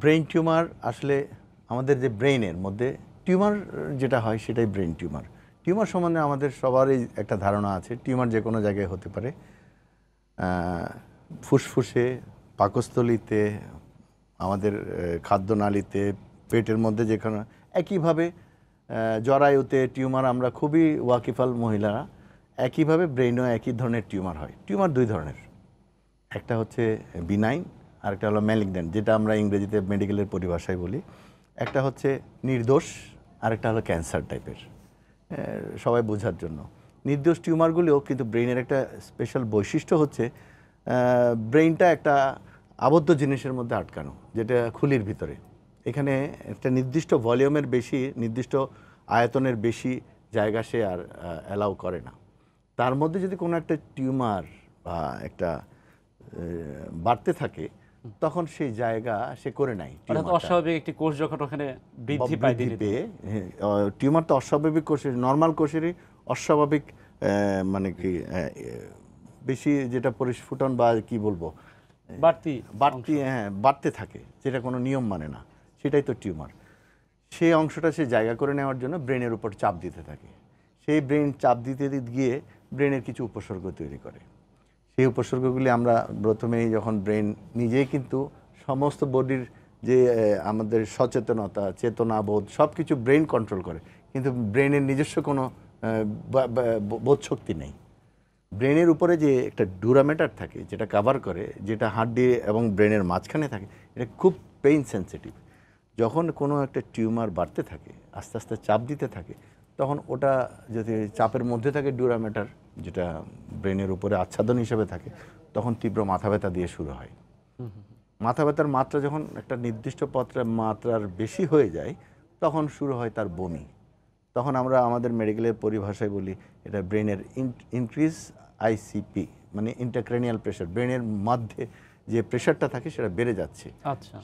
Brain tumour আসলে আমাদের যে ব্রেইনের মধ্যে টিউমার যেটা হয় সেটাই ব্রেইন টিউমার। টিউমার সম্বন্ধে আমাদের সবারই একটা ধারণা আছে। টিউমার যে কোনো জায়গায় হতে পারে, ফুসফুসে, পাকস্থলীতে, আমাদের খাদ্যনালীতে, পেটের মধ্যে যেখানে, একইভাবে জরায়ুতে টিউমার আমরা খুবই ওয়াকিফাল মহিলারা। একইভাবে ব্রেইনেও একই ধরনের টিউমার হয়। টিউমার দুই ধরনের, একটা হচ্ছে বিনাইন, আরেকটা হলো ম্যালিগন্যান্ট, যেটা আমরা ইংরেজিতে মেডিকেলের পরিভাষায় বলি। একটা হচ্ছে নির্দোষ, আরেকটা হলো ক্যান্সার টাইপের, সবাই বোঝার জন্য। নির্দোষ টিউমারগুলিও কিন্তু ব্রেইনের একটা স্পেশাল বৈশিষ্ট্য হচ্ছে ব্রেইনটা একটা আবদ্ধ জিনিসের মধ্যে আটকানো, যেটা খুলির ভিতরে। এখানে একটা নির্দিষ্ট ভলিউমের বেশি, নির্দিষ্ট আয়তনের বেশি জায়গা সে আর অ্যালাউ করে না। তার মধ্যে যদি কোনো একটা টিউমার বা একটা বাড়তে থাকে, তখন সেই জায়গা সে করে নাই। অস্বাভাবিক একটি কোষ যখন ওখানে বৃদ্ধি পায়, টিউমার তো অস্বাভাবিক কোষের, নর্মাল কোষেরই অস্বাভাবিক, মানে কি বেশি যেটা পরিস্ফুটন বা কি বলবো, বাড়তি বাড়তে থাকে, যেটা কোনো নিয়ম মানে না, সেটাই তো টিউমার। সেই অংশটা সে জায়গা করে নেওয়ার জন্য ব্রেনের উপর চাপ দিতে থাকে। সেই ব্রেন চাপ দিতে গিয়ে ব্রেনের কিছু উপসর্গ তৈরি করে। সেই উপসর্গগুলি আমরা প্রথমেই, যখন ব্রেন নিজেই কিন্তু সমস্ত বডির যে আমাদের সচেতনতা, চেতনাবোধ সব কিছু ব্রেন কন্ট্রোল করে, কিন্তু ব্রেনের নিজস্ব কোনো বোধশক্তি নেই। ব্রেনের উপরে যে একটা ডুরামেটার থাকে, যেটা কাভার করে, যেটা হাড্ডি এবং ব্রেনের মাঝখানে থাকে, এটা খুব পেইন সেন্সিটিভ। যখন কোনো একটা টিউমার বাড়তে থাকে, আস্তে আস্তে চাপ দিতে থাকে, তখন ওটা যদি চাপের মধ্যে থাকে, ডুরামেটার যেটা ব্রেনের উপরে আচ্ছাদন হিসেবে থাকে, তখন তীব্র মাথা ব্যথা দিয়ে শুরু হয়। মাথা ব্যথার মাত্রা যখন একটা নির্দিষ্ট মাত্রার বেশি হয়ে যায়, তখন শুরু হয় তার বমি। তখন আমরা আমাদের মেডিকেলের পরিভাষায় বলি এটা ব্রেনের ইনক্রিজ আইসিপি, মানে ইন্টারক্রেনিয়াল প্রেশার। ব্রেনের মধ্যে যে প্রেশারটা থাকে সেটা বেড়ে যাচ্ছে।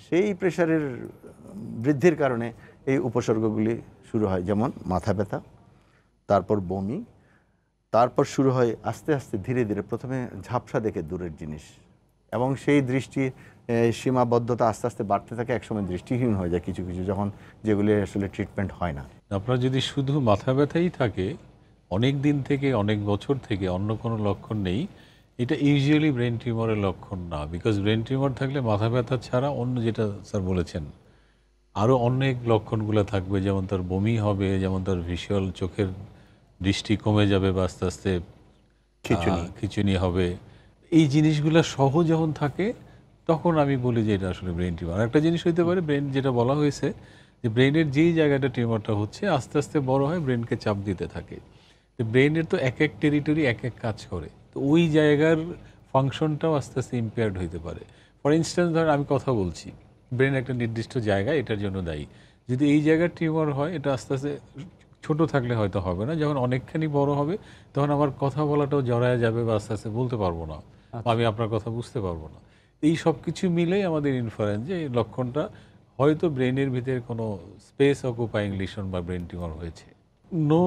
সেই প্রেশারের বৃদ্ধির কারণে এই উপসর্গগুলি শুরু হয়, যেমন মাথা ব্যথা, তারপর বমি, তারপর শুরু হয় আস্তে আস্তে ধীরে ধীরে প্রথমে ঝাপসা দেখে দূরের জিনিস, এবং সেই দৃষ্টির সীমাবদ্ধতা আস্তে আস্তে বাড়তে থাকে, একসময় দৃষ্টিহীন হয়ে যায় কিছু কিছু, যখন যেগুলি আসলে ট্রিটমেন্ট হয় না। আপনার যদি শুধু মাথা ব্যথাই থাকে অনেক দিন থেকে, অনেক বছর থেকে, অন্য কোনো লক্ষণ নেই, এটা ইউজুয়ালি ব্রেন টিউমারের লক্ষণ না। বিকজ ব্রেন টিউমার থাকলে মাথা ব্যথা ছাড়া অন্য, যেটা স্যার বলেছেন, আরও অনেক লক্ষণগুলো থাকবে। যেমন তার বমি হবে, যেমন তার ভিজুয়াল, চোখের দৃষ্টি কমে যাবে, বা আস্তে আস্তে খিঁচুনি হবে। এই জিনিসগুলো সহ যখন থাকে, তখন আমি বলি যে এটা আসলে ব্রেন টিউমার। একটা জিনিস হইতে পারে, ব্রেন যেটা বলা হয়েছে যে ব্রেনের যেই জায়গাটা টিউমারটা হচ্ছে আস্তে আস্তে বড় হয়, ব্রেনকে চাপ দিতে থাকে। তো ব্রেনের তো এক এক টেরিটরি এক এক কাজ করে, তো ওই জায়গার ফাংশনটাও আস্তে আস্তে ইম্পেয়ার্ড হইতে পারে। ফর ইনস্ট্যান্স ধরেন আমি কথা বলছি, ব্রেন একটা নির্দিষ্ট জায়গা এটার জন্য দায়ী। যদি এই জায়গার টিউমার হয়, এটা আস্তে আস্তে ছোট থাকলে হয়তো হবে না, যখন অনেকখানি বড় হবে তখন আমার কথা বলাটাও জড়ায় যাবে, বা আস্তে আস্তে বলতে পারবো না, আমি আপনার কথা বুঝতে পারবো না। এই সব কিছু মিলেই আমাদের ইনফারেন্স যে এই লক্ষণটা হয়তো ব্রেনের ভিতরে কোনো স্পেস অকুপাইং লিশন বা ব্রেন টিউমার হয়েছে। No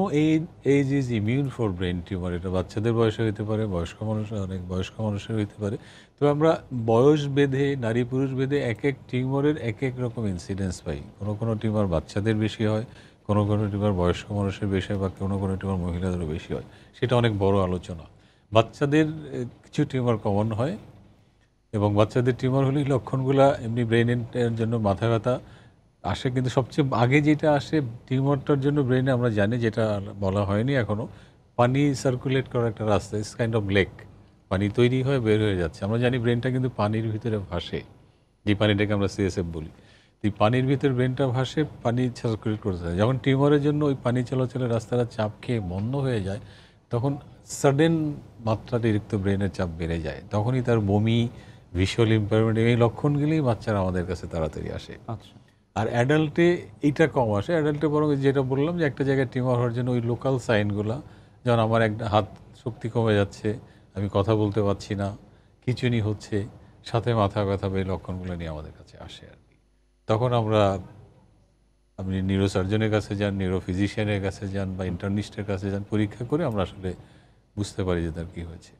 age is immune for brain tumour. এটা বাচ্চাদের বয়সে হতে পারে, বয়স্ক মানুষের, অনেক বয়স্ক মানুষের হতে পারে। তবে আমরা বয়স ভেদে, নারী পুরুষ ভেদে এক এক টিউমারের এক এক রকম ইনসিডেন্স পাই। কোনো কোনো টিউমার বাচ্চাদের বেশি হয়, কোনো কোনো টিউমার বয়স্ক মানুষের বেশি হয়, বা কোনো কোনো টিউমার মহিলাদেরও বেশি হয়। সেটা অনেক বড় আলোচনা। বাচ্চাদের কিছু টিউমার কমন হয়, এবং বাচ্চাদের টিউমার হলেই লক্ষণগুলো এমনি ব্রেনের জন্য মাথা ব্যথা আসে, কিন্তু সবচেয়ে আগে যেটা আসে টিউমারটার জন্য ব্রেনে, আমরা জানি, যেটা বলা হয়নি এখনও, পানি সার্কুলেট করার একটা রাস্তা, ইস কাইন্ড অফ লেক, পানি তৈরি হয়ে বের হয়ে যাচ্ছে। আমরা জানি ব্রেনটা কিন্তু পানির ভিতরে ভাসে, যে পানিটাকে আমরা সিএসএফ বলি। এই পানির ভিতরে ব্রেনটা ভাসে, পানি সার্কুলেট করতে থাকে। যখন টিউমারের জন্য ওই পানি চলাচলের রাস্তাটা চাপ খেয়ে বন্ধ হয়ে যায়, তখন সাডেন মাত্রাতিরিক্ত ব্রেনের চাপ বেড়ে যায়, তখনই তার বমি, ভিজুয়াল ইম্পেয়ারমেন্ট, এই লক্ষণগুলি বাচ্চারা আমাদের কাছে তাড়াতাড়ি আসে। আর অ্যাডাল্টে এইটা কম আসে। অ্যাডাল্টে বরং যেটা বললাম যে একটা জায়গায় টিউমার হওয়ার জন্য ওই লোকাল সাইনগুলো, যেমন আমার একটা হাত শক্তি কমে যাচ্ছে, আমি কথা বলতে পারছি না, খিঁচুনি হচ্ছে, সাথে মাথা ব্যথা, এই লক্ষণগুলো নিয়ে আমাদের কাছে আসে আর কি। তখন আপনি নিউরোসার্জনের কাছে যান, নিউরোফিজিশিয়ানের কাছে যান, বা ইন্টার্নিস্টের কাছে যান, পরীক্ষা করে আমরা আসলে বুঝতে পারি যে তার কী হয়েছে।